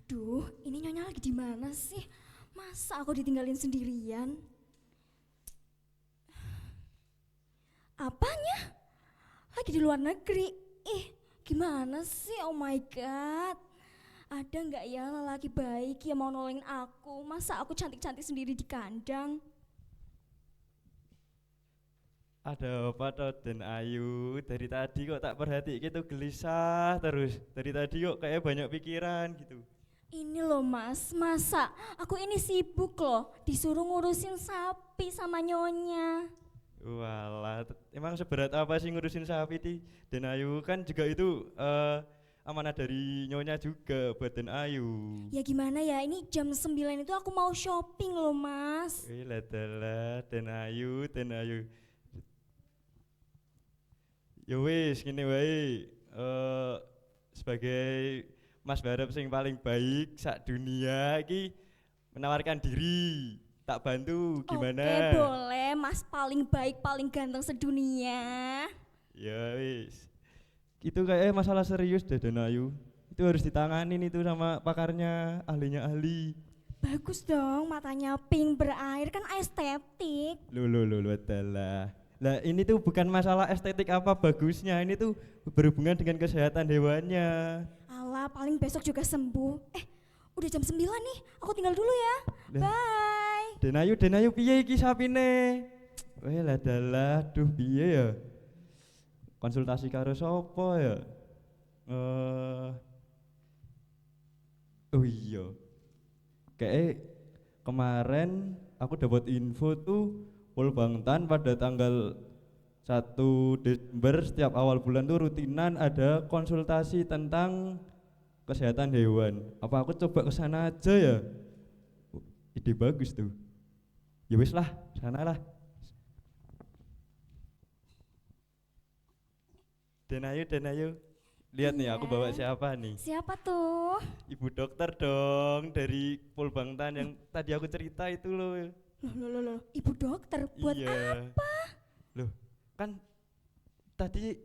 Aduh, ini Nyonya lagi di mana sih? Masa aku ditinggalin sendirian? Apanya? Lagi di luar negeri. Ih, gimana sih? Oh my god. Ada nggak ya lelaki baik yang mau nolongin aku? Masa aku cantik-cantik sendiri di kandang? Ada apa toh Den Ayu? Dari tadi kok tak perhati gitu gelisah terus. Dari tadi kok kayak banyak pikiran gitu. Ini loh mas, masa aku ini sibuk loh, disuruh ngurusin sapi sama Nyonya. Walah, emang seberat apa sih ngurusin sapi di Den Ayu kan juga itu amanah dari nyonya juga buat Den Ayu. Ya gimana ya, ini jam 9 itu aku mau shopping loh mas. Wih, ladalah Den Ayu, Den Ayu. Ya wis, gini wae. Sebagai Mas Barep sing paling baik sak dunia iki menawarkan diri. Tak bantu Oke gimana? boleh, mas paling baik, paling ganteng sedunia. Ya wis. Itu kayak masalah serius deh Den Ayu. Itu harus ditanganin itu sama pakarnya, ahlinya ahli. Bagus dong, matanya pink berair kan estetik. Loh, adalah. Lah ini tuh bukan masalah estetik apa bagusnya, ini tuh berhubungan dengan kesehatan hewannya. Alah, paling besok juga sembuh. Udah jam 9 nih, aku tinggal dulu ya. Lah, Bye. Den Ayu piye iki sapine? Weh lah dalah, duh piye ya? Konsultasi karo sapa ya? Eh, oh iya, kayak kemarin aku dapat info tuh Pol Bangtan pada tanggal 1 Desember setiap awal bulan tuh rutinan ada konsultasi tentang kesehatan hewan. Apa aku coba ke sana aja ya? Ide bagus tuh. Ya wis lah, sana lah. Den Ayu. Lihat nih Iya. aku bawa siapa nih? Siapa tuh? Ibu dokter dong dari Pol Bangtan yang tadi aku cerita itu loh. Loh. Ibu dokter, buat Iya. apa? Loh, kan tadi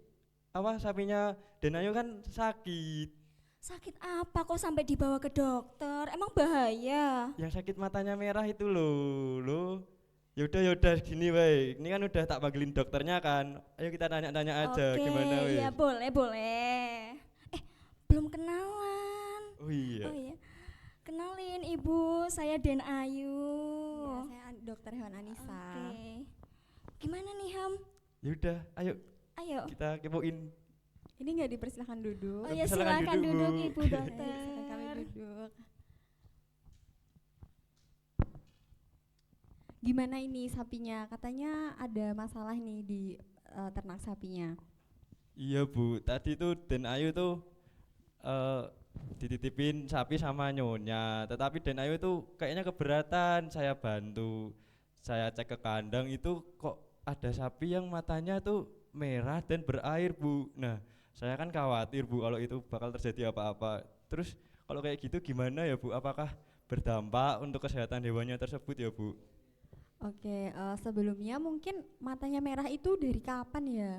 apa sapinya Denayu kan sakit. Sakit apa kok sampai dibawa ke dokter? Emang bahaya? Yang sakit matanya merah itu loh. Loh. Ya udah gini weh. Ini kan udah tak panggilin dokternya kan. Ayo kita tanya-tanya aja Oke, gimana ya weh. boleh. Belum kenalan. Oh iya. Oh iya, kenalin ibu, saya Den Ayu. Iya, saya dokter hewan Anissa. Oke. Gimana nih Ham? Ya udah, ayo Ayo. kita kepoin. Ini nggak dipersilahkan duduk. Oh ya Silakan silakan duduk, duduk Bu. ibu Ayo, dokter. silakan kami duduk. Gimana ini sapinya? Katanya ada masalah nih di ternak sapinya. Iya Bu, tadi tuh Den Ayu tuh eh dititipin sapi sama nyonya, tetapi Den Ayu tuh kayaknya keberatan. Saya bantu, saya cek ke kandang itu kok ada sapi yang matanya tuh merah dan berair Bu. Nah, saya kan khawatir Bu kalau itu bakal terjadi apa-apa. Terus kalau kayak gitu gimana ya Bu? Apakah berdampak untuk kesehatan hewannya tersebut ya Bu? Oke, sebelumnya mungkin matanya merah itu dari kapan ya?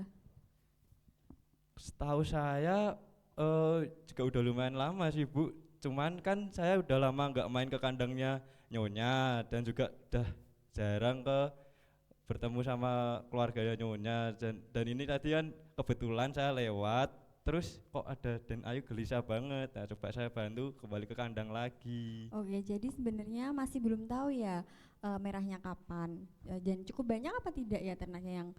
Setahu saya juga udah lumayan lama sih Bu. Cuman kan saya udah lama nggak main ke kandangnya nyonya dan juga udah jarang bertemu sama keluarganya nyonya dan ini tadi kan kebetulan saya lewat terus kok ada Den Ayu gelisah banget. Nah, coba saya bantu kembali ke kandang lagi. Oke, jadi sebenarnya masih belum tahu ya merahnya kapan. Dan cukup banyak apa tidak ya ternaknya yang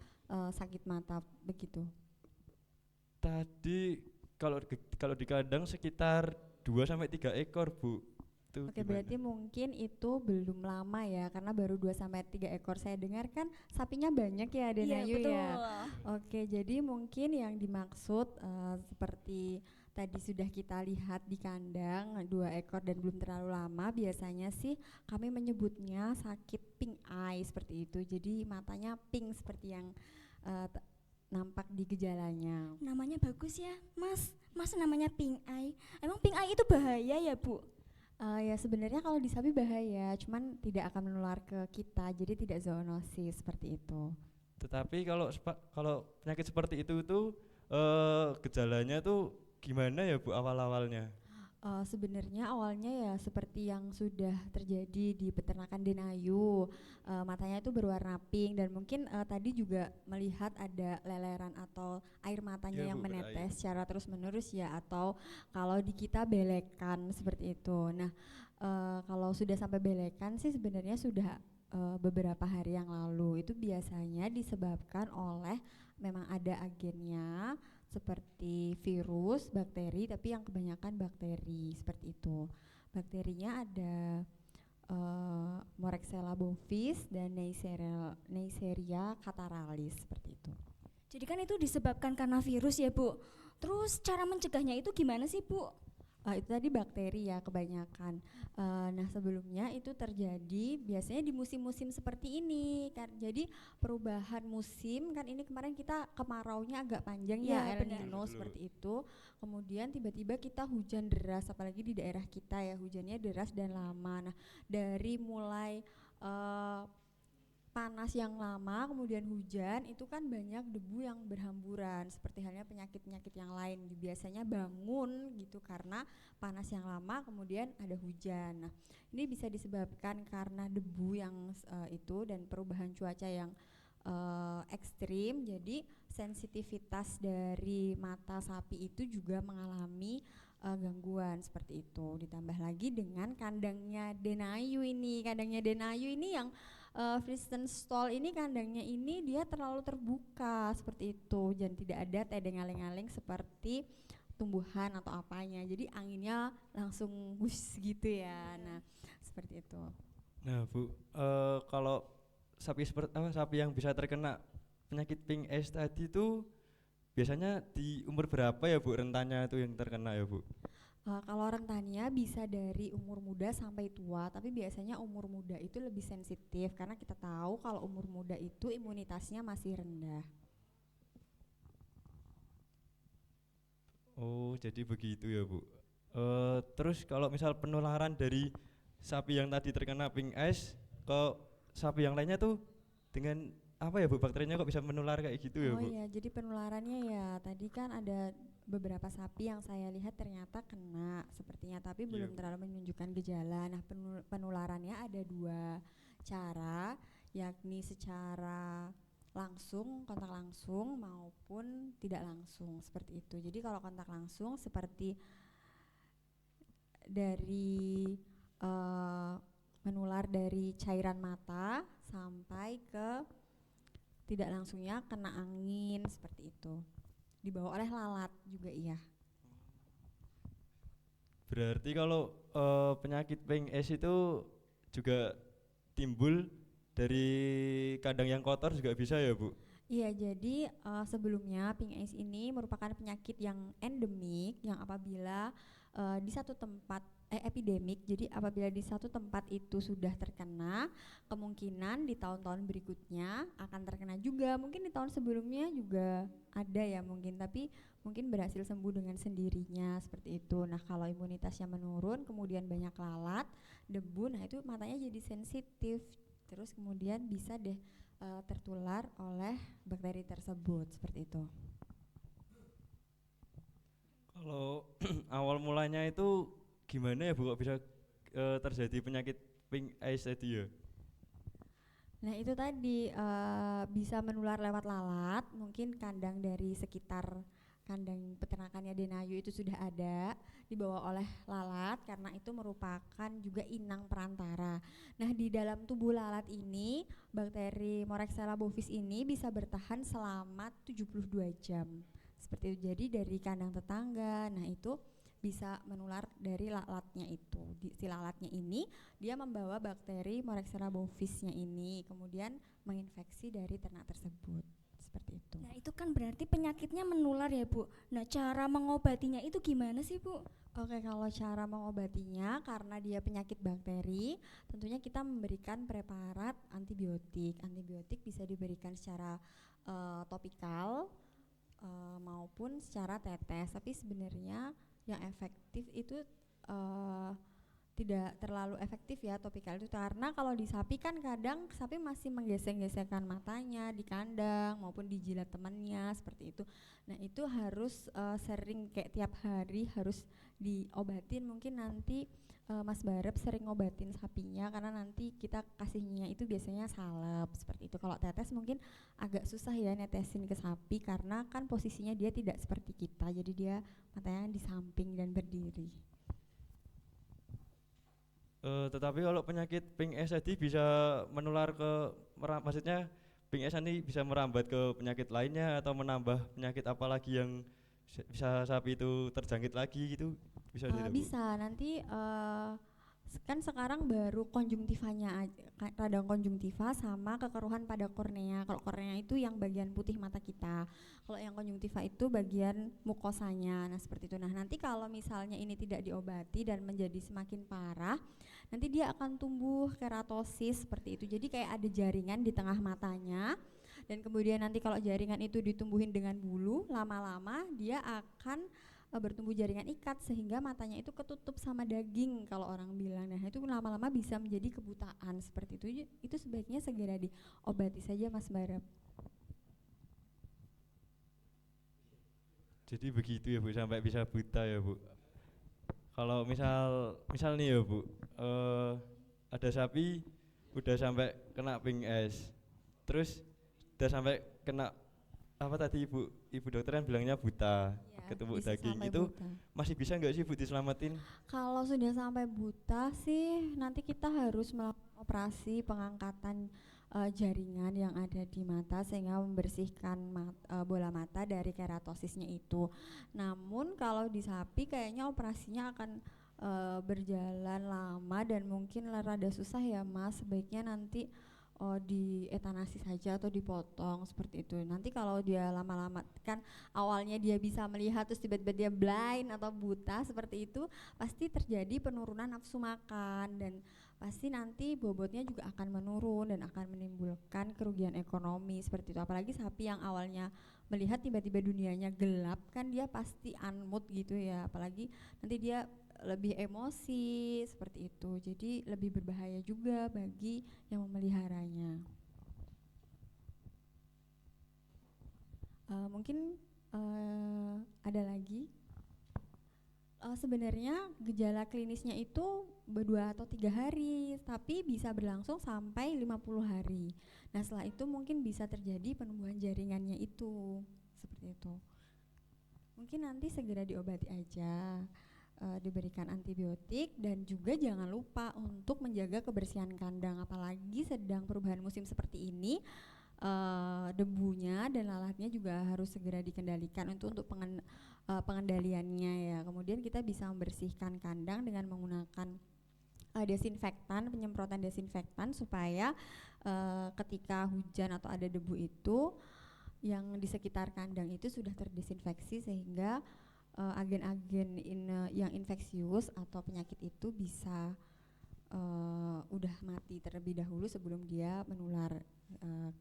sakit mata begitu? Tadi kalau di kandang sekitar 2 sampai 3 ekor Bu. Tuh Oke, gimana? berarti mungkin itu belum lama ya, karena baru 2 sampai 3 ekor. Saya dengar kan sapinya banyak ya, Iya Denayu betul. ya. Oke, jadi mungkin yang dimaksud seperti tadi sudah kita lihat di kandang 2 ekor dan belum terlalu lama, biasanya sih kami menyebutnya sakit pink eye seperti itu. Jadi matanya pink seperti yang nampak di gejalanya. Namanya bagus ya, Mas. Mas namanya Pink Eye. Emang Pink Eye itu bahaya ya, Bu? Ya sebenarnya kalau di sapi bahaya, cuman tidak akan menular ke kita, jadi tidak zoonosis seperti itu. Tetapi kalau penyakit seperti itu tuh gejalanya tuh gimana ya Bu awal-awalnya? Sebenarnya awalnya ya seperti yang sudah terjadi di peternakan Denayu, matanya itu berwarna pink dan mungkin tadi juga melihat ada leleran atau air matanya Iya yang Bu, berair. menetes secara terus menerus ya, atau kalau di kita belekan seperti itu. Nah, kalau sudah sampai belekan sih sebenarnya sudah beberapa hari yang lalu. Itu biasanya disebabkan oleh memang ada agennya seperti virus, bakteri, tapi yang kebanyakan bakteri seperti itu. Bakterinya ada Moraxella bovis dan Neisseria cataralis seperti itu. Jadi kan itu disebabkan karena virus ya Bu. Terus cara mencegahnya itu gimana sih Bu? Itu tadi bakteri ya kebanyakan. Nah sebelumnya itu terjadi biasanya di musim-musim seperti ini kan. Jadi perubahan musim kan, ini kemarin kita kemaraunya agak panjang ya, Ya, El benar. Nino Betul. seperti itu. Kemudian tiba-tiba kita hujan deras, apalagi di daerah kita ya hujannya deras dan lama. Nah dari mulai uh, panas yang lama kemudian hujan itu kan banyak debu yang berhamburan seperti halnya penyakit-penyakit yang lain. Biasanya bangun gitu karena panas yang lama kemudian ada hujan. Nah ini bisa disebabkan karena debu yang itu dan perubahan cuaca yang ekstrim, jadi sensitivitas dari mata sapi itu juga mengalami gangguan seperti itu. Ditambah lagi dengan kandangnya Denayu ini yang Fristen stall ini, kandangnya ini dia terlalu terbuka seperti itu dan tidak ada tedeng aling-aling seperti tumbuhan atau apanya, jadi anginnya langsung wush gitu ya. Nah seperti itu. Nah Bu, kalau sapi seperti apa, sapi yang bisa terkena penyakit pink eyes tadi itu biasanya di umur berapa ya Bu rentannya itu yang terkena ya Bu? Kalau rentannya bisa dari umur muda sampai tua, tapi biasanya umur muda itu lebih sensitif karena kita tahu kalau umur muda itu imunitasnya masih rendah. Oh jadi begitu ya Bu. Terus kalau misal penularan dari sapi yang tadi terkena pink eyes ke sapi yang lainnya tuh dengan apa ya Bu, bakterinya kok bisa menular kayak gitu ya Oh Bu? iya, jadi penularannya ya tadi kan ada beberapa sapi yang saya lihat ternyata kena sepertinya, tapi Iya belum Bu. terlalu menunjukkan gejala. Nah penularannya ada dua cara, yakni secara langsung, kontak langsung maupun tidak langsung seperti itu. Jadi kalau kontak langsung seperti dari eh, menular dari cairan mata sampai ke tidak langsungnya kena angin seperti itu. Dibawa oleh lalat juga iya. Berarti kalau penyakit pink eyes itu juga timbul dari kandang yang kotor juga bisa ya Bu? Iya, jadi sebelumnya pink eyes ini merupakan penyakit yang endemik yang apabila di satu tempat epidemik. Jadi apabila di satu tempat itu sudah terkena, kemungkinan di tahun-tahun berikutnya akan terkena juga. Mungkin di tahun sebelumnya juga ada ya mungkin, tapi mungkin berhasil sembuh dengan sendirinya seperti itu. Nah, kalau imunitasnya menurun, kemudian banyak lalat, debu, nah itu matanya jadi sensitif. Terus kemudian bisa deh tertular oleh bakteri tersebut seperti itu. Kalau awal mulanya itu gimana ya Bu kok bisa terjadi penyakit pink eyes tadi ya? Nah itu tadi bisa menular lewat lalat, mungkin kandang dari sekitar kandang peternakannya Denayu itu sudah ada, dibawa oleh lalat karena itu merupakan juga inang perantara. Nah di dalam tubuh lalat ini bakteri Moraxella bovis ini bisa bertahan selama 72 jam seperti itu. Jadi dari kandang tetangga, nah itu bisa menular dari lalatnya itu. Si lalatnya ini dia membawa bakteri Moraxella bovisnya ini, kemudian menginfeksi dari ternak tersebut seperti itu. Nah itu kan berarti penyakitnya menular ya Bu. Nah cara mengobatinya itu gimana sih Bu? Oke, kalau cara mengobatinya karena dia penyakit bakteri, tentunya kita memberikan preparat antibiotik. Antibiotik bisa diberikan secara topikal maupun secara tetes. Tapi sebenarnya yang efektif itu tidak terlalu efektif ya topikal itu, karena kalau di sapi kan kadang sapi masih menggesek-gesekkan matanya di kandang maupun dijilat temannya seperti itu. Nah itu harus sering kayak tiap hari harus diobatin. Mungkin nanti Mas Barep sering ngobatin sapinya karena nanti kita kasihnya itu biasanya salep seperti itu. Kalau tetes mungkin agak susah ya netesin ke sapi karena kan posisinya dia tidak seperti kita, jadi dia matanya di samping dan berdiri. Tetapi kalau penyakit pink S tadi bisa menular ke maksudnya pink S ini bisa merambat ke penyakit lainnya atau menambah penyakit apa lagi yang bisa sapi itu terjangkit lagi gitu, bisa tidak Bu? Bisa nanti kan sekarang baru konjungtivanya aja, radang konjungtiva sama kekeruhan pada kornea. Kalau kornea itu yang bagian putih mata kita, kalau yang konjungtiva itu bagian mukosanya. Nah seperti itu. Nah nanti kalau misalnya ini tidak diobati dan menjadi semakin parah, nanti dia akan tumbuh keratosis seperti itu. Jadi kayak ada jaringan di tengah matanya, dan kemudian nanti kalau jaringan itu ditumbuhin dengan bulu, lama-lama dia akan bertumbuh jaringan ikat sehingga matanya itu ketutup sama daging kalau orang bilang. Nah itu lama-lama bisa menjadi kebutaan seperti itu. Itu sebaiknya segera diobati saja Mas Barep. Jadi begitu ya Bu, sampai bisa buta ya Bu. Kalau misal nih ya Bu, ada sapi udah sampai kena pink S, terus udah sampai kena apa tadi ibu dokter kan bilangnya buta, ketumbuk Bisa daging sampai itu buta. masih bisa nggak sih Bu diselamatin? Kalau sudah sampai buta sih nanti kita harus melakukan operasi pengangkatan jaringan yang ada di mata sehingga membersihkan bola mata dari keratosisnya itu. Namun kalau di sapi kayaknya operasinya akan berjalan lama dan mungkin rada susah ya Mas. Sebaiknya nanti di etanasi saja atau dipotong seperti itu. Nanti kalau dia lama-lama kan awalnya dia bisa melihat terus tiba-tiba dia blind atau buta seperti itu, pasti terjadi penurunan nafsu makan dan pasti nanti bobotnya juga akan menurun dan akan menimbulkan kerugian ekonomi seperti itu. Apalagi sapi yang awalnya melihat tiba-tiba dunianya gelap kan dia pasti unmood gitu ya. Apalagi nanti dia lebih emosi seperti itu, jadi lebih berbahaya juga bagi yang memeliharanya. Mungkin ada lagi. Sebenarnya gejala klinisnya itu 2 atau 3 hari, tapi bisa berlangsung sampai 50 hari. Nah setelah itu mungkin bisa terjadi penumbuhan jaringannya itu, seperti itu. Mungkin nanti segera diobati aja, diberikan antibiotik dan juga jangan lupa untuk menjaga kebersihan kandang, apalagi sedang perubahan musim seperti ini. Debunya dan lalatnya juga harus segera dikendalikan untuk pengendaliannya ya. Kemudian kita bisa membersihkan kandang dengan menggunakan desinfektan, penyemprotan desinfektan supaya ketika hujan atau ada debu itu yang di sekitar kandang itu sudah terdesinfeksi sehingga agen-agen yang infeksius atau penyakit itu bisa udah mati terlebih dahulu sebelum dia menular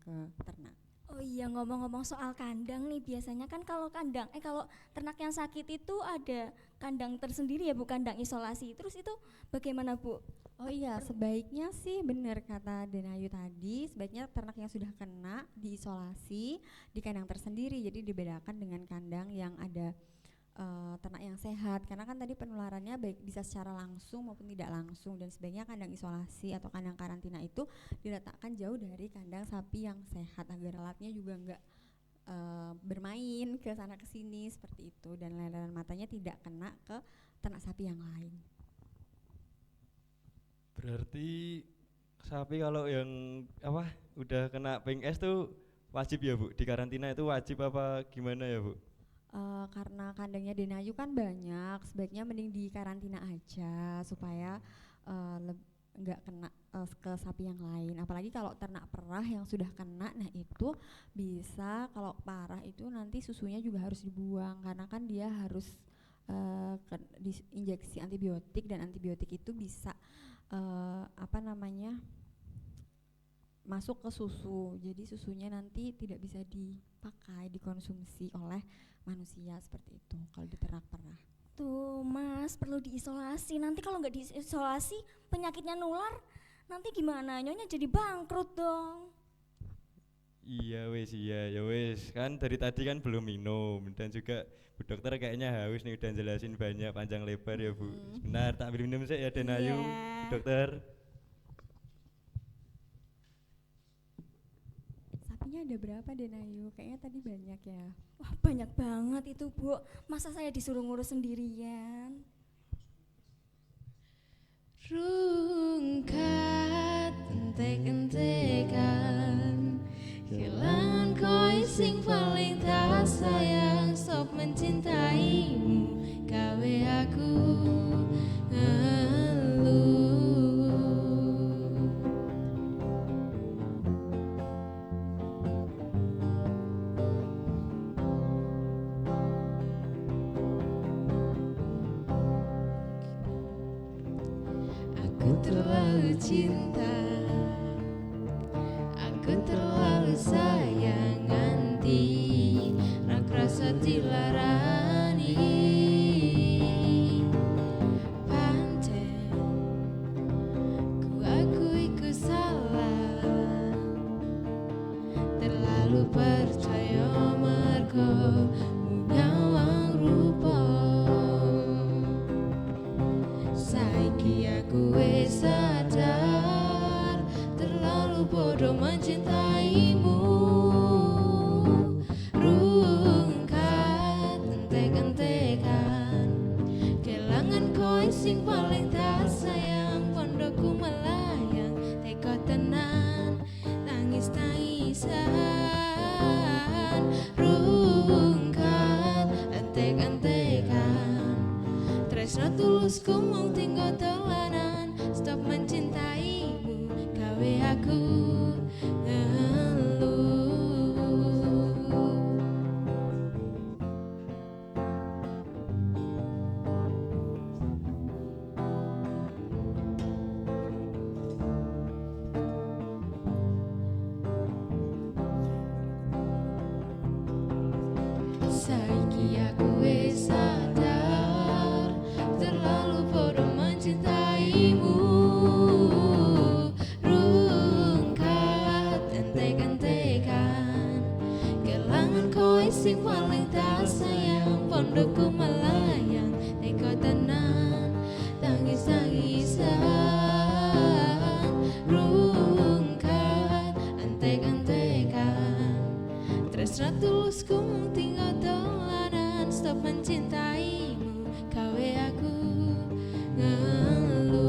ke ternak. Oh iya, ngomong-ngomong soal kandang nih, biasanya kan kalau kalau ternak yang sakit itu ada kandang tersendiri ya Bu, kandang isolasi. Terus itu bagaimana Bu? Oh iya, sebaiknya sih benar kata Denayu tadi, sebaiknya ternak yang sudah kena diisolasi di kandang tersendiri, jadi dibedakan dengan kandang yang ada ternak yang sehat, karena kan tadi penularannya baik bisa secara langsung maupun tidak langsung, dan sebaiknya kandang isolasi atau kandang karantina itu diletakkan jauh dari kandang sapi yang sehat agar alatnya juga enggak bermain ke sana ke sini seperti itu, dan leleran matanya tidak kena ke ternak sapi yang lain. Berarti sapi kalau yang apa udah kena pink S tuh wajib ya Bu, di karantina itu wajib apa gimana ya Bu? Karena kandangnya Denayu kan banyak, sebaiknya mending di karantina aja supaya nggak kena ke sapi yang lain. Apalagi kalau ternak perah yang sudah kena, nah itu bisa kalau parah itu nanti susunya juga harus dibuang karena kan dia harus diinjeksi antibiotik, dan antibiotik itu bisa masuk ke susu, jadi susunya nanti tidak bisa dipakai dikonsumsi oleh manusia seperti itu kalau di ternak perah. Tuh mas, perlu diisolasi. Nanti kalau nggak diisolasi penyakitnya nular, nanti gimana? Nyonya jadi bangkrut dong. Iya ya wes kan dari tadi kan belum minum dan juga Bu Dokter kayaknya haus nih udah jelasin banyak panjang lebar ya Bu. Sebentar tak ambil minum saya ya Den Ayu, Bu Iya. Dokter. Sapinya ada berapa Denayu? Kayaknya tadi banyak ya. Wah banyak banget itu Bu. Masa saya disuruh ngurus sendirian? Rungkat entek-entekan kehilangan koi sing paling tak sayang. Stop mencintaimu gawe aku ngeluh. Aku terlalu cinta, aku terlalu sayang nganti rak rasa dilarani. Pancen ku akui ku salah, terlalu percaya mergo nyawang rupa. Saiki aku wis sadar terlalu bodoh mencintaimu. Rungkat entek-entekan kelangan kowe sing paling tak sayang. Pondokku melayang teko tenan tangis-tangisan. Rungkat entek-entekan tresno tulusku mung tinggal dolanan. Stop mencintaimu gawe aku ngeluh. Saiki aku wis sadar terlalu bodoh mencintaimu. Rungkat entek-entekan kelangan kowe sing paling tak sayang. Pondokku melayang teko tenan tangis-tangisan. Rungkat entek-entekan tresno tulusku mung tinggal dolanan. Stop mencintaimu gawe aku ngeluh.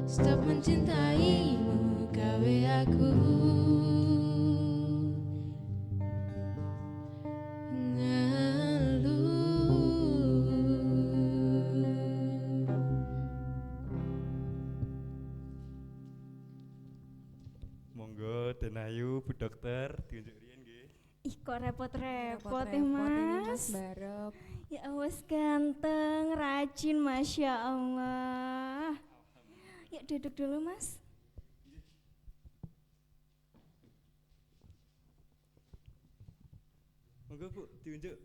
Stop mencintaimu gawe aku ngeluh. Monggo Den Ayu Bu Dokter diunjuk riyen nggih. Ih kok repot-repot ya Repot-repot ini Mas mas. Barep. Ya awas ganteng, rajin, masya Allah. Yuk duduk dulu mas. Monggo Bu diunjuk.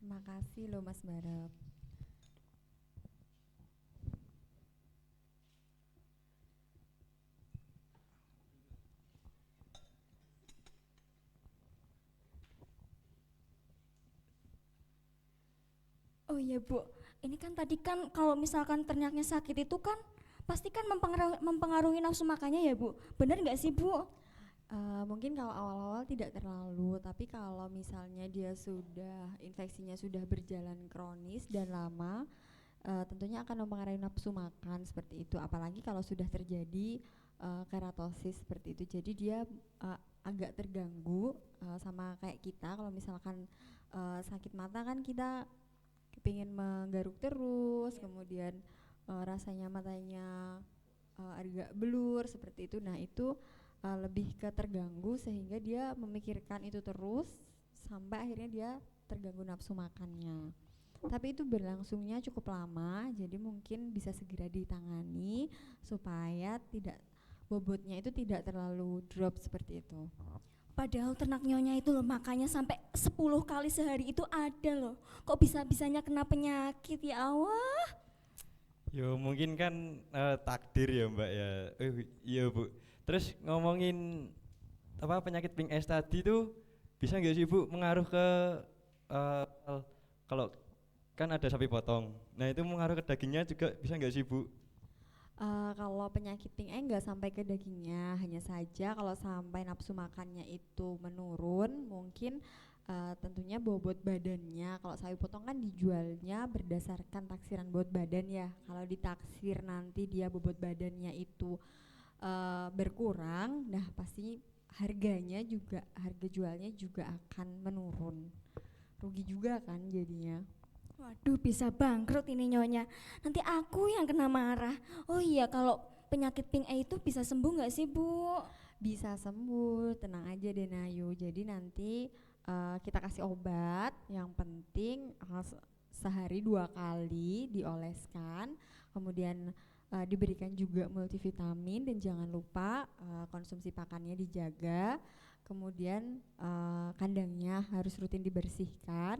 Terima kasih loh Mas Barep. Oh iya Bu, ini kan tadi kan kalau misalkan ternaknya sakit itu kan pasti kan mempengaruhi nafsu makannya ya Bu. Bener nggak sih Bu? Mungkin kalau awal-awal tidak terlalu, tapi kalau misalnya dia sudah infeksinya sudah berjalan kronis dan lama, tentunya akan mempengaruhi nafsu makan seperti itu. Apalagi kalau sudah terjadi keratosis seperti itu, jadi dia agak terganggu sama kayak kita. Kalau misalkan sakit mata kan kita kepingin menggaruk terus, kemudian rasanya matanya agak blur seperti itu. Nah itu lebih ke terganggu sehingga dia memikirkan itu terus sampai akhirnya dia terganggu nafsu makannya. Tapi itu berlangsungnya cukup lama, jadi mungkin bisa segera ditangani supaya tidak bobotnya itu tidak terlalu drop seperti itu. Padahal ternak nyonya itu loh makannya sampai 10 kali sehari itu ada loh. Kok bisa-bisanya kena penyakit ya Allah? Yo mungkin kan takdir ya Mbak ya. Iya Bu. Terus ngomongin apa penyakit pink eye tadi tuh bisa nggak sih Bu mengaruh ke eh, kalau kan ada sapi potong. Nah itu mengaruh ke dagingnya juga bisa nggak sih Bu? Kalau penyakit pink eye nggak sampai ke dagingnya, hanya saja kalau sampai nafsu makannya itu menurun, mungkin tentunya bobot badannya. Kalau sapi potong kan dijualnya berdasarkan taksiran bobot badan ya. Kalau ditaksir nanti dia bobot badannya itu berkurang, nah pasti harganya juga, harga jualnya juga akan menurun. Rugi juga kan jadinya. Waduh, bisa bangkrut ini nyonya. Nanti aku yang kena marah. Oh iya, kalau penyakit pink eye itu bisa sembuh nggak sih Bu? Bisa sembuh, tenang aja deh Nayu. Jadi nanti kita kasih obat. Yang penting sehari 2 kali dioleskan, kemudian diberikan juga multivitamin dan jangan lupa konsumsi pakannya dijaga. Kemudian kandangnya harus rutin dibersihkan.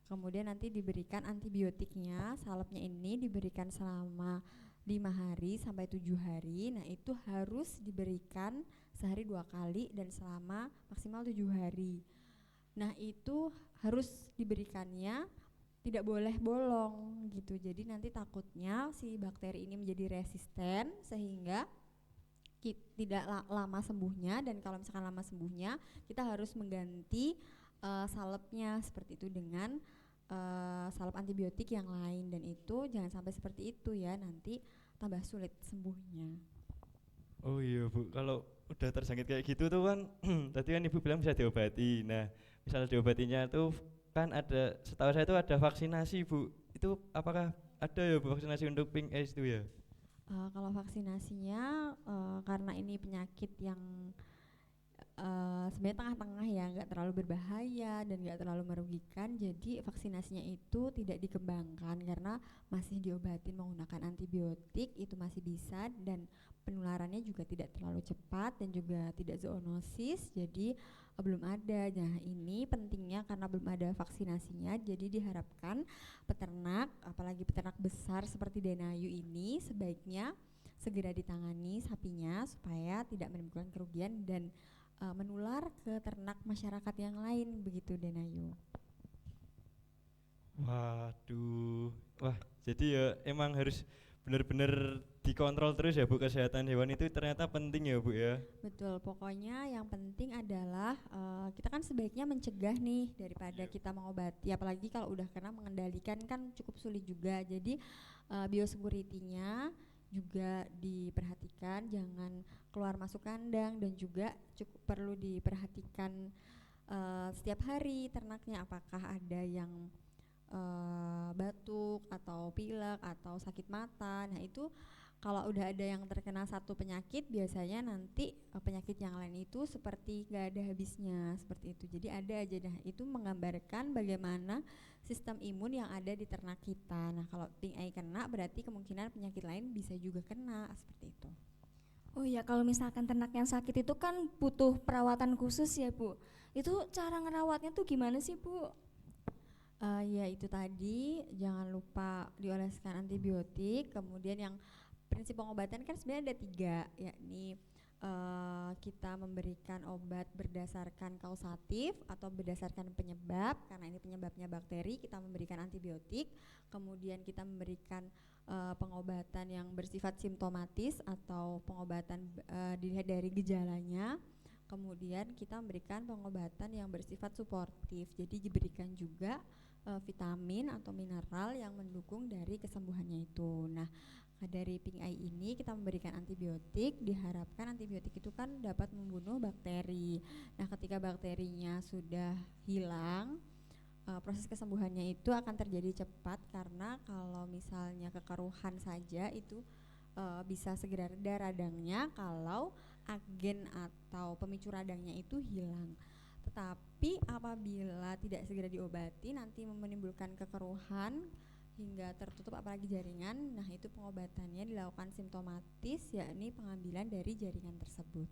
Kemudian nanti diberikan antibiotiknya, salepnya ini diberikan selama 5 hari sampai 7 hari. Nah itu harus diberikan sehari 2 kali dan selama maksimal 7 hari. Nah itu harus diberikannya, tidak boleh bolong gitu. Jadi nanti takutnya si bakteri ini menjadi resisten sehingga tidak lama sembuhnya, dan kalau misalkan lama sembuhnya kita harus mengganti salepnya seperti itu dengan salep antibiotik yang lain, dan itu jangan sampai seperti itu ya, nanti tambah sulit sembuhnya. Oh iya Bu, kalau udah tersakit kayak gitu tuh kan tadi kan Ibu bilang bisa diobati. Nah, misal diobatinya tuh kan ada, setahu saya itu ada vaksinasi Bu. Itu apakah ada ya Bu vaksinasi untuk pink eye itu ya? Kalau vaksinasinya karena ini penyakit yang sebenarnya tengah-tengah ya, nggak terlalu berbahaya dan nggak terlalu merugikan, jadi vaksinasinya itu tidak dikembangkan karena masih diobatin menggunakan antibiotik, itu masih bisa, dan penularannya juga tidak terlalu cepat dan juga tidak zoonosis, jadi belum ada. Nah ini pentingnya karena belum ada vaksinasinya, jadi diharapkan peternak, apalagi peternak besar seperti Denayu ini, sebaiknya segera ditangani sapinya supaya tidak menimbulkan kerugian dan menular ke ternak masyarakat yang lain, begitu Denayu. Waduh, wah jadi ya emang harus benar-benar dikontrol terus ya Bu, kesehatan hewan itu ternyata penting ya Bu ya. Betul, pokoknya yang penting adalah kita kan sebaiknya mencegah nih daripada kita mengobati, apalagi kalau udah kena mengendalikan kan cukup sulit juga. Jadi biosecurity-nya juga diperhatikan, jangan keluar masuk kandang, dan juga cukup perlu diperhatikan setiap hari ternaknya apakah ada yang batuk atau pilek atau sakit mata. Nah itu kalau udah ada yang terkena satu penyakit, biasanya nanti penyakit yang lain itu seperti gak ada habisnya, seperti itu. Jadi ada aja. Nah itu menggambarkan bagaimana sistem imun yang ada di ternak kita. Nah kalau pink eye kena, berarti kemungkinan penyakit lain bisa juga kena, seperti itu. Oh iya, kalau misalkan ternak yang sakit itu kan butuh perawatan khusus ya Bu. Itu cara ngerawatnya tuh gimana sih Bu? Ya itu tadi, jangan lupa dioleskan antibiotik. Kemudian yang prinsip pengobatan kan sebenarnya ada 3, yakni kita memberikan obat berdasarkan kausatif atau berdasarkan penyebab, karena ini penyebabnya bakteri, kita memberikan antibiotik. Kemudian kita memberikan pengobatan yang bersifat simptomatis atau pengobatan dilihat dari gejalanya. Kemudian kita memberikan pengobatan yang bersifat suportif, jadi diberikan juga vitamin atau mineral yang mendukung dari kesembuhannya itu. Nah dari pink eye ini kita memberikan antibiotik, diharapkan antibiotik itu kan dapat membunuh bakteri. Nah ketika bakterinya sudah hilang, proses kesembuhannya itu akan terjadi cepat, karena kalau misalnya kekeruhan saja itu bisa segera reda radangnya kalau agen atau pemicu radangnya itu hilang. Tetapi apabila tidak segera diobati, nanti menimbulkan kekeruhan hingga tertutup apalagi jaringan. Nah itu pengobatannya dilakukan simptomatis, yakni pengambilan dari jaringan tersebut.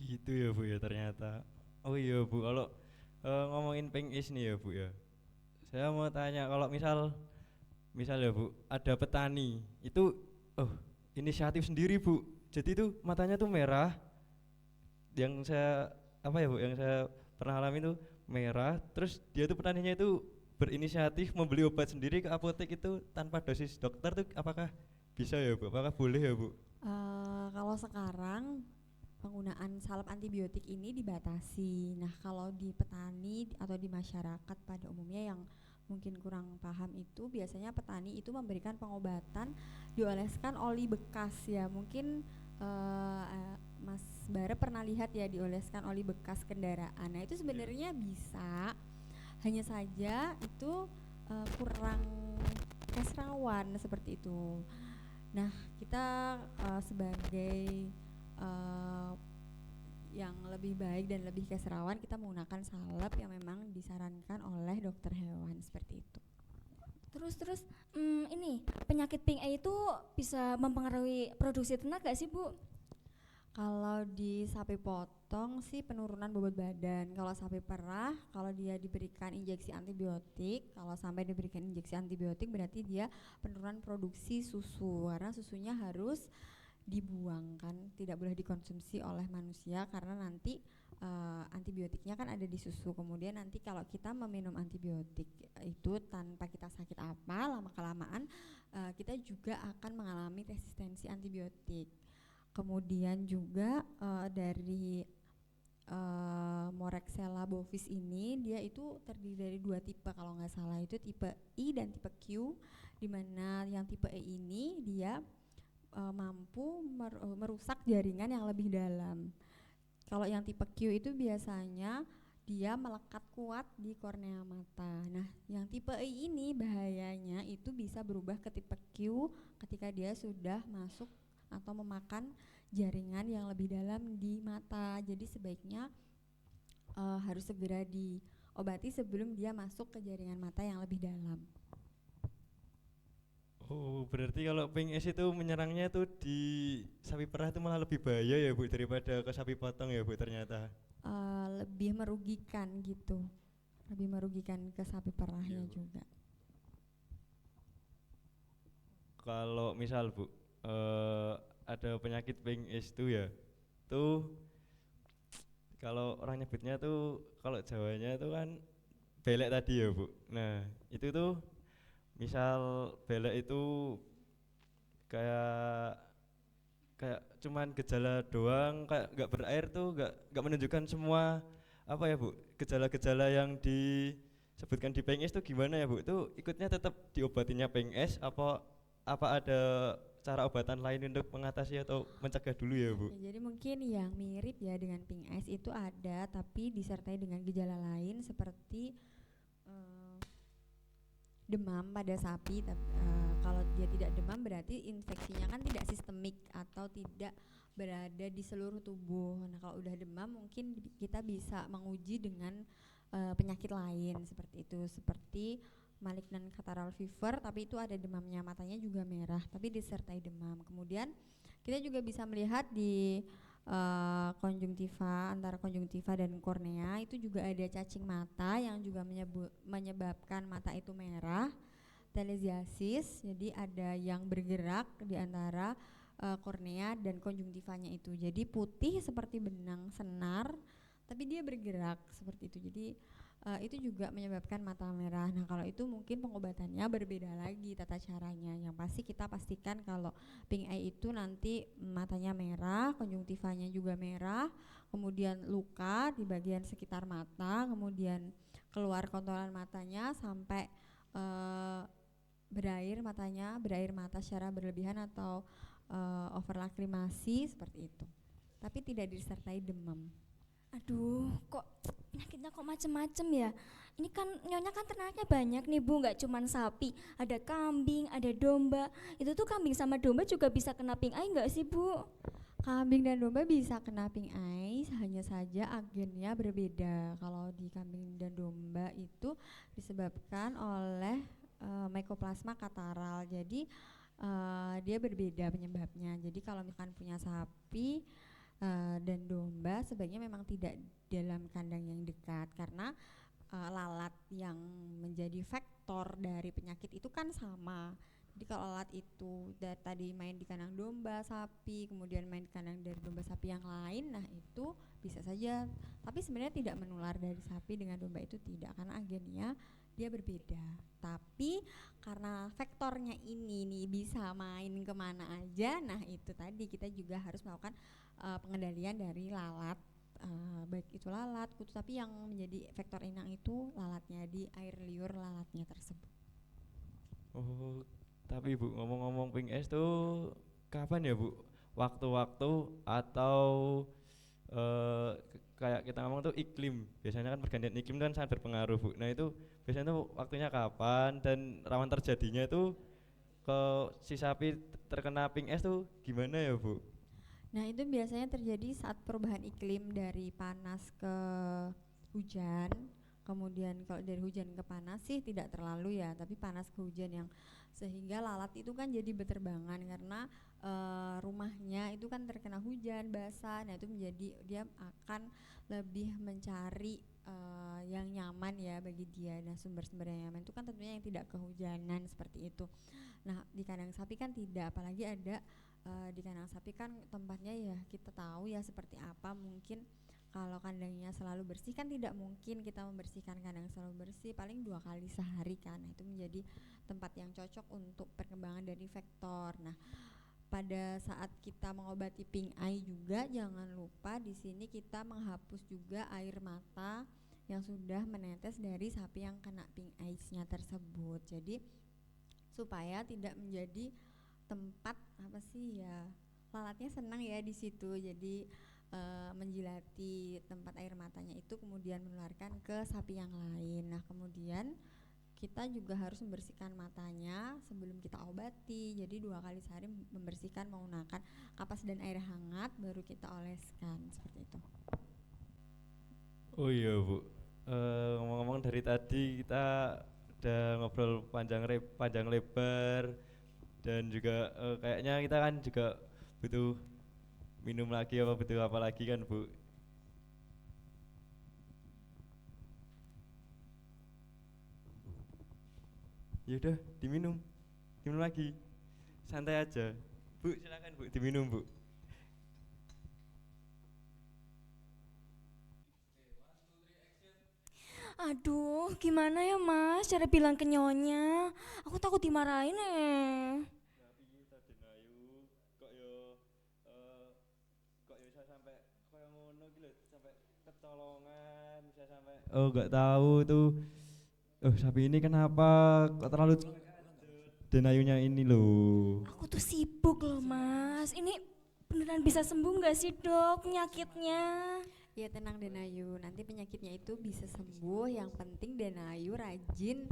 gitu ya Bu ya ternyata. Oh iya Bu, kalau ngomongin pengis nih ya Bu ya. Saya mau tanya kalau misal ya Bu, ada petani itu oh inisiatif sendiri Bu. Jadi itu matanya tuh merah. Yang saya apa ya Bu, yang saya pernah alami itu merah. Terus dia tuh petaninya itu berinisiatif membeli obat sendiri ke apotek itu tanpa dosis dokter tuh apakah bisa ya Bu? Apakah boleh ya Bu? Kalau sekarang penggunaan salep antibiotik ini dibatasi. Nah, kalau di petani atau di masyarakat pada umumnya yang mungkin kurang paham itu biasanya petani itu memberikan pengobatan dioleskan oli bekas ya. Mungkin Mas Bara pernah lihat ya dioleskan oli bekas kendaraan. Nah, itu sebenarnya bisa, hanya saja itu kurang rawan seperti itu. Nah, kita sebagai yang lebih baik dan lebih keserawan kita menggunakan salep yang memang disarankan oleh dokter hewan seperti itu. Terus ini penyakit pink eye itu bisa mempengaruhi produksi ternak gak sih Bu? Kalau di sapi potong sih penurunan bobot badan. Kalau sapi perah, kalau dia diberikan injeksi antibiotik, kalau sampai diberikan injeksi antibiotik berarti dia penurunan produksi susu karena susunya harus dibuang kan, tidak boleh dikonsumsi oleh manusia karena nanti antibiotiknya kan ada di susu. Kemudian nanti kalau kita meminum antibiotik itu tanpa kita sakit apa, lama kelamaan kita juga akan mengalami resistensi antibiotik. Kemudian juga dari Moraxella bovis ini dia itu terdiri dari 2 tipe kalau nggak salah, itu tipe I dan tipe Q, di mana yang tipe E ini dia mampu merusak jaringan yang lebih dalam. Kalau yang tipe Q itu biasanya dia melekat kuat di kornea mata. Nah, yang tipe I ini bahayanya itu bisa berubah ke tipe Q ketika dia sudah masuk atau memakan jaringan yang lebih dalam di mata. Jadi sebaiknya harus segera diobati sebelum dia masuk ke jaringan mata yang lebih dalam. Oh, berarti kalau PNS itu menyerangnya tuh di sapi perah itu malah lebih bahaya ya Bu daripada ke sapi potong ya Bu ternyata. Lebih merugikan gitu, lebih merugikan ke sapi perahnya Iya, Bu. juga. Kalau misal Bu ada penyakit PNS itu ya, tuh kalau orang nyebutnya tuh kalau Jawanya itu kan belek tadi ya Bu. Nah itu tuh misal belek itu kayak kayak cuman gejala doang kayak nggak berair tuh nggak menunjukkan semua apa ya Bu gejala-gejala yang disebutkan di PNS tuh gimana ya Bu itu ikutnya tetap diobatinya PNS apa ada cara obatan lain untuk mengatasi atau mencegah dulu ya Bu? Ya, jadi mungkin yang mirip ya dengan pink eyes itu ada tapi disertai dengan gejala lain seperti demam pada sapi. Kalau dia tidak demam berarti infeksinya kan tidak sistemik atau tidak berada di seluruh tubuh. Nah, kalau udah demam mungkin kita bisa menguji dengan penyakit lain seperti itu, seperti malignant catarrhal fever tapi itu ada demamnya, matanya juga merah tapi disertai demam. Kemudian kita juga bisa melihat di konjungtiva, antara konjungtiva dan kornea itu juga ada cacing mata yang juga menyebabkan mata itu merah, telesiasis. Jadi ada yang bergerak di antara kornea dan konjungtivanya itu. Jadi putih seperti benang senar tapi dia bergerak seperti itu. Jadi itu juga menyebabkan mata merah. Nah, kalau itu mungkin pengobatannya berbeda lagi tata caranya. Yang pasti kita pastikan kalau pink eye itu nanti matanya merah, konjungtivanya juga merah, kemudian luka di bagian sekitar mata, kemudian keluar kontoran matanya sampai berair mata secara berlebihan atau overlakrimasi seperti itu. Tapi tidak disertai demam. Aduh, kok penyakitnya kok macem-macem ya. Ini kan nyonya kan ternaknya banyak nih Bu, nggak cuman sapi, ada kambing, ada domba. Itu tuh kambing sama domba juga bisa kena pink eye nggak sih Bu? Kambing dan domba bisa kena pink eye, hanya saja agennya berbeda. Kalau di kambing dan domba itu disebabkan oleh Mycoplasma catarrhal. Jadi dia berbeda penyebabnya. Jadi kalau misalkan punya sapi Dan domba sebaiknya memang tidak dalam kandang yang dekat karena lalat yang menjadi vektor dari penyakit itu kan sama. Jadi kalau lalat itu tadi main di kandang domba, sapi, kemudian main di kandang dari domba sapi yang lain, nah itu bisa saja. Tapi sebenarnya tidak menular dari sapi dengan domba itu tidak, karena agennya dia berbeda. Tapi karena vektornya ini nih bisa main kemana aja, nah itu tadi kita juga harus melakukan pengendalian dari lalat. Baik itu lalat, kutu, tapi yang menjadi vektor inang itu lalatnya di air liur lalatnya tersebut. Oh, tapi Bu, ngomong-ngomong ping es tuh kapan ya Bu? Waktu-waktu atau kayak kita ngomong tuh iklim. Biasanya kan pergantian iklim kan sangat berpengaruh Bu. Nah itu biasanya tuh waktunya kapan dan rawan terjadinya itu ke si sapi terkena ping es tuh gimana ya Bu? Nah itu biasanya terjadi saat perubahan iklim dari panas ke hujan. Kemudian kalau dari hujan ke panas sih tidak terlalu ya, tapi panas ke hujan yang sehingga lalat itu kan jadi berterbangan karena rumahnya itu kan terkena hujan basah. Nah itu menjadi dia akan lebih mencari yang nyaman ya bagi dia. Nah sumber-sumber yang nyaman itu kan tentunya yang tidak kehujanan seperti itu. Nah di kandang sapi kan tidak, apalagi ada di kandang sapi kan tempatnya ya kita tahu ya seperti apa. Mungkin kalau kandangnya selalu bersih kan tidak mungkin kita membersihkan kandang selalu bersih, paling 2 kali sehari kan. Nah, itu menjadi tempat yang cocok untuk perkembangan dari vektor. Nah, pada saat kita mengobati pink eye juga jangan lupa di sini kita menghapus juga air mata yang sudah menetes dari sapi yang kena pink eyes-nya tersebut. Jadi supaya tidak menjadi tempat apa sih ya, lalatnya senang ya di situ. Jadi menjilati tempat air matanya itu kemudian menularkan ke sapi yang lain. Nah kemudian kita juga harus membersihkan matanya sebelum kita obati. Jadi 2 kali sehari membersihkan menggunakan kapas dan air hangat, baru kita oleskan seperti itu. Oh iya Bu, ngomong-ngomong dari tadi kita udah ngobrol panjang lebar dan juga kayaknya kita kan juga butuh minum lagi apa butuh apa lagi kan Bu? Yaudah diminum lagi, santai aja Bu, silakan Bu diminum Bu. Aduh, gimana ya Mas cara bilang ke nyonya? Aku takut dimarahin Tapi kita denayu kok ya bisa sampai kayak ngono gitu sampai kecolongan bisa sampai nggak tahu tuh sapi ini kenapa kok terlalu denayunya ini loh. Aku tuh sibuk loh Mas. Ini beneran bisa sembuh nggak sih dok penyakitnya? Ya tenang Denayu, nanti penyakitnya itu bisa sembuh. Yang penting Denayu rajin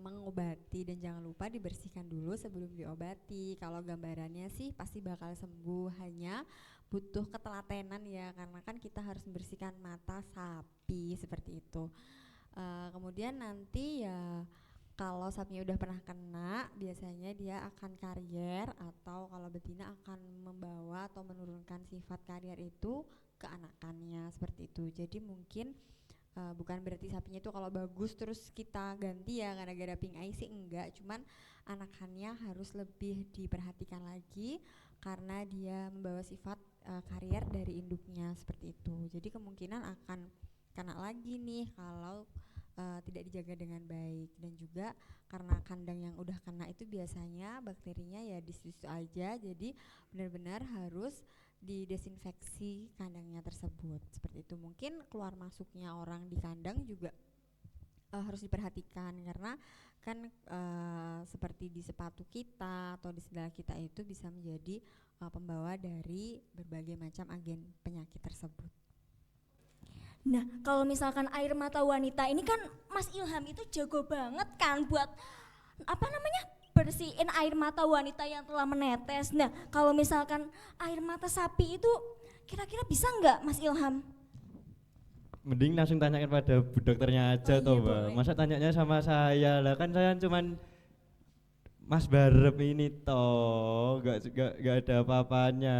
mengobati dan jangan lupa dibersihkan dulu sebelum diobati. Kalau gambarannya sih pasti bakal sembuh, hanya butuh ketelatenan ya, karena kan kita harus membersihkan mata sapi seperti itu. Kemudian nanti ya kalau sapinya udah pernah kena, biasanya dia akan karier atau kalau betina akan membawa atau menurunkan sifat karier itu ke anakannya seperti itu. Jadi mungkin bukan berarti sapinya itu kalau bagus terus kita ganti ya gara-gara pink eye sih enggak, cuman anakannya harus lebih diperhatikan lagi karena dia membawa sifat karier dari induknya seperti itu. Jadi kemungkinan akan kena lagi nih kalau tidak dijaga dengan baik. Dan juga karena kandang yang udah kena itu biasanya bakterinya ya di situ aja, jadi benar-benar harus didesinfeksi kandangnya tersebut seperti itu. Mungkin keluar masuknya orang di kandang juga harus diperhatikan karena kan seperti di sepatu kita atau di sendal kita itu bisa menjadi pembawa dari berbagai macam agen penyakit tersebut. Nah, kalau misalkan air mata wanita ini kan Mas Ilham itu jago banget kan buat apa namanya? Bersihin air mata wanita yang telah menetes. Nah, kalau misalkan air mata sapi itu kira-kira bisa nggak Mas Ilham? Mending langsung tanyakan pada bu dokternya aja Oh, toh iya, Mbak. boleh. Masa tanyanya sama saya lah, kan saya cuman Mas Barep ini toh, gak ada apa-apanya.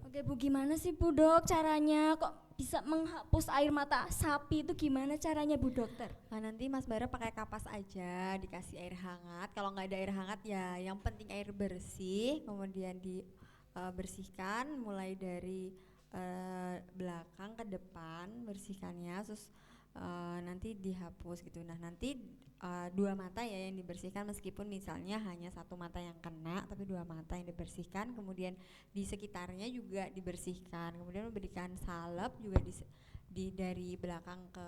Oke Udah Bu, gimana sih Bu Dok caranya kok bisa menghapus air mata sapi itu gimana caranya Bu Dokter? Nah, nanti Mas Bara pakai kapas aja, dikasih air hangat. Kalau nggak ada air hangat ya yang penting air bersih, kemudian dibersihkan mulai dari belakang ke depan, bersihkannya, terus nanti dihapus gitu. Nah nanti dua mata ya yang dibersihkan, meskipun misalnya hanya satu mata yang kena, tapi dua mata yang dibersihkan, kemudian di sekitarnya juga dibersihkan, kemudian memberikan salep juga dari belakang ke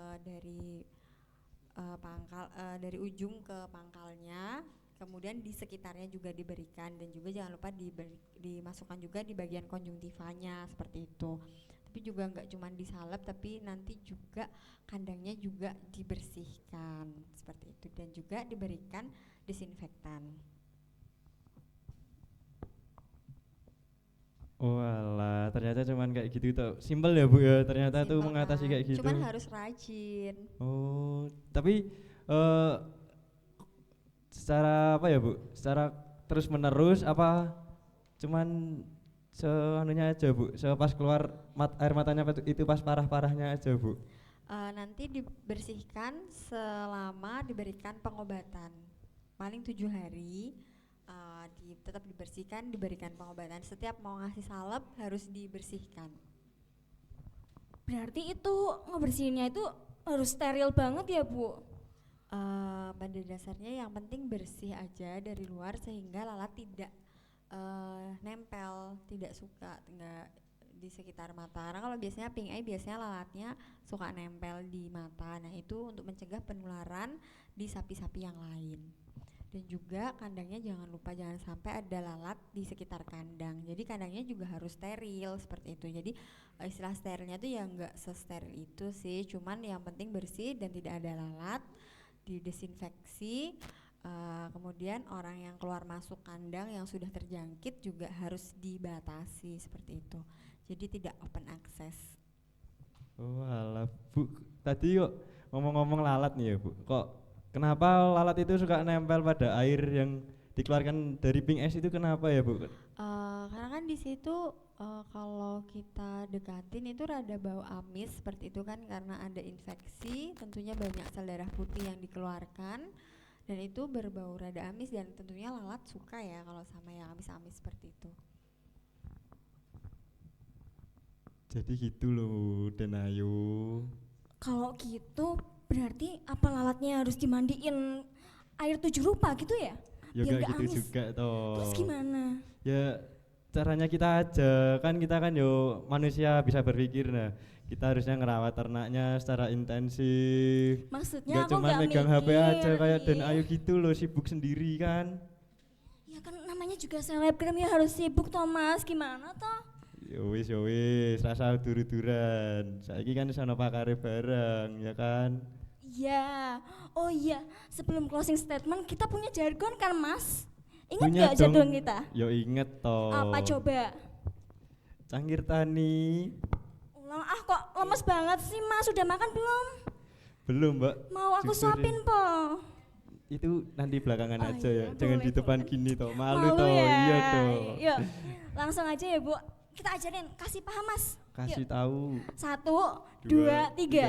pangkal, dari ujung ke pangkalnya, kemudian di sekitarnya juga diberikan, dan juga jangan lupa dimasukkan juga di bagian konjungtivanya seperti itu. Tapi juga nggak cuma disalep, tapi nanti juga kandangnya juga dibersihkan seperti itu, dan juga diberikan disinfektan. Walah, ternyata cuman kayak gitu tuh. Simpel ya Bu ya, ternyata tuh Simpel mengatasi kan? kayak gitu. Cuman harus rajin. Oh, tapi secara apa ya Bu? Secara terus menerus apa cuman seanunya aja Bu? Pas keluar air matanya itu pas parah-parahnya aja Bu? Nanti dibersihkan selama diberikan pengobatan paling 7 hari, tetap dibersihkan, diberikan pengobatan. Setiap mau ngasih salep harus dibersihkan. Berarti itu ngebersihinnya itu harus steril banget ya Bu? Pada dasarnya yang penting bersih aja dari luar sehingga lalat tidak nempel, tidak suka nggak di sekitar mata. Karena kalau biasanya pink eye biasanya lalatnya suka nempel di mata. Nah itu untuk mencegah penularan di sapi-sapi yang lain. Dan juga kandangnya jangan lupa jangan sampai ada lalat di sekitar kandang. Jadi kandangnya juga harus steril seperti itu. Jadi istilah sterilnya tuh ya nggak sesteril itu sih. Cuman yang penting bersih dan tidak ada lalat, didesinfeksi. Kemudian orang yang keluar masuk kandang yang sudah terjangkit juga harus dibatasi seperti itu. Jadi tidak open access. Oh alah Bu, tadi kok ngomong-ngomong lalat nih ya Bu, kok kenapa lalat itu suka nempel pada air yang dikeluarkan dari pink ice itu kenapa ya Bu? Karena kan di situ kalau kita dekatin itu rada bau amis seperti itu kan, karena ada infeksi, tentunya banyak sel darah putih yang dikeluarkan dan itu berbau rada amis, dan tentunya lalat suka ya kalau sama yang amis-amis seperti itu. Jadi gitu loh Den Ayu. Kalau gitu berarti apa lalatnya harus dimandiin air 7 rupa gitu ya? Ya Biar gak nggak gitu amis. juga toh. Terus gimana? Ya caranya kita aja, kan kita kan yo manusia bisa berpikir. Nah kita harusnya ngerawat ternaknya secara intensif. Maksudnya Gak aku cuma nggak megang HP aja mikir, kayak Den ih. Ayu gitu loh, sibuk sendiri kan. Ya kan namanya juga selebgram ya harus sibuk Thomas, gimana toh? Ya wis, rasa dur-duran. Saiki kan sono pakare bareng, ya kan? Iya, oh iya, sebelum closing statement kita punya jargon kan Mas? Ingat Punya gak dong. jargon kita? Yo inget toh. Apa coba? Cangkir tani. Ulang kok lemes banget sih Mas, sudah makan belum? Belum Mbak. Mau aku Jujur ya. suapin po? Itu nanti belakangan Oh aja iya, ya. Jangan boleh, di depan boleh. gini toh. Malu, Malu toh. ya? Iya toh. Yuk, langsung aja ya Bu, kita ajarin, kasih paham Mas. Kasih Yuk. tahu. 1, Dua, 2, 3. tiga.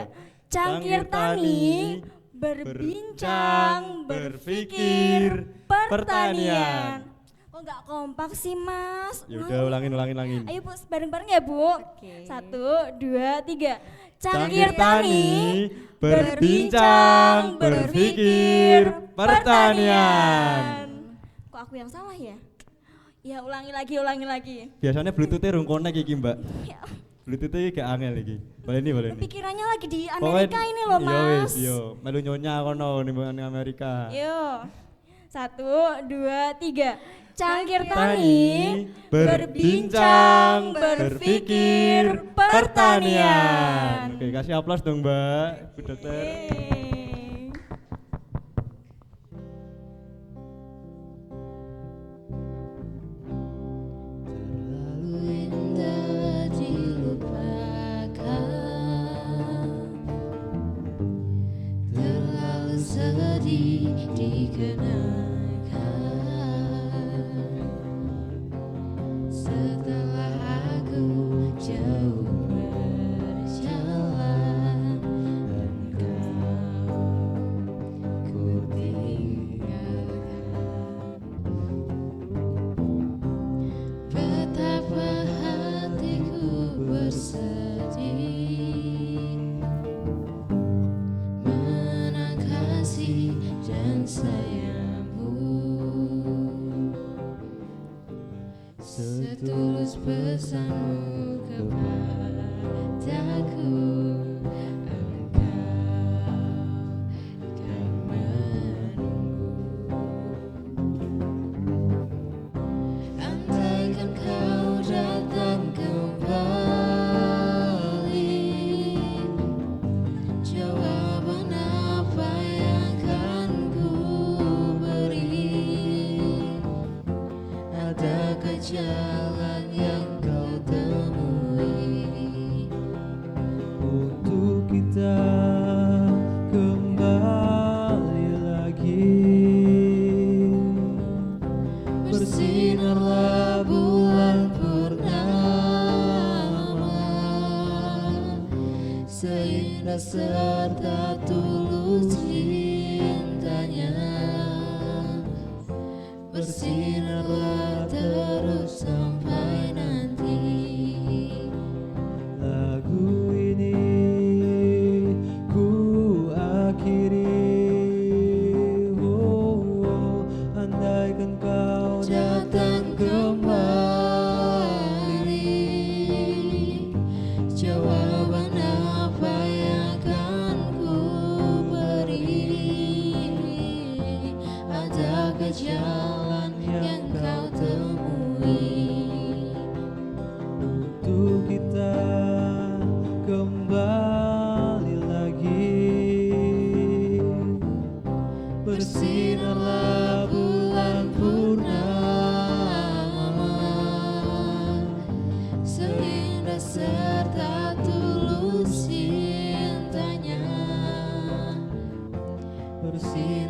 Cangkir tani, berbincang, berpikir, pertanian. Kok nggak kompak sih Mas? Ya udah ulangin. Ayo Bu, bareng-bareng ya Bu. Oke. 1, 2, 3. Cangkir tani, berbincang, berpikir, pertanian. Kok aku yang salah ya? Ya ulangi lagi. Biasanya Bluetooth-nya rung connect iki, Mbak. Ya, Bluetooth-nya gak angel iki. Boleh nih. pikirannya lagi di Pokoknya- Amerika ini loh Iya wis, Mas. yo, melu nyonya kono ning Amerika. Yuk, 1, 2, 3. Cangkir Tani, tani, berbincang, berpikir, pertanian. Oke, kasih aplaus dong Mbak, Bu Dokter. Yeay. Terlalu indah dilupakan, terlalu sedih dikenakan. Setelah aku pesanmu kepadaku, engkau kan menunggu. Andaikan kau datang kembali, jawaban apa yang akan ku beri? Adakah jalan yang kau temui untuk kita kembali lagi? Bersinarlah bulan purnama, seindah serta tulus cintanya. Bersinarlah terus sampai nanti. Lagu ini ku akhiri. Andaikan kau Datang kembali, jawaban apa yang akan ku beri? Adakah jalan yang kau temui untuk kita kembali lagi? bersinarlah bulan purnama, seindah serta tulus cintanya. Bersinarlah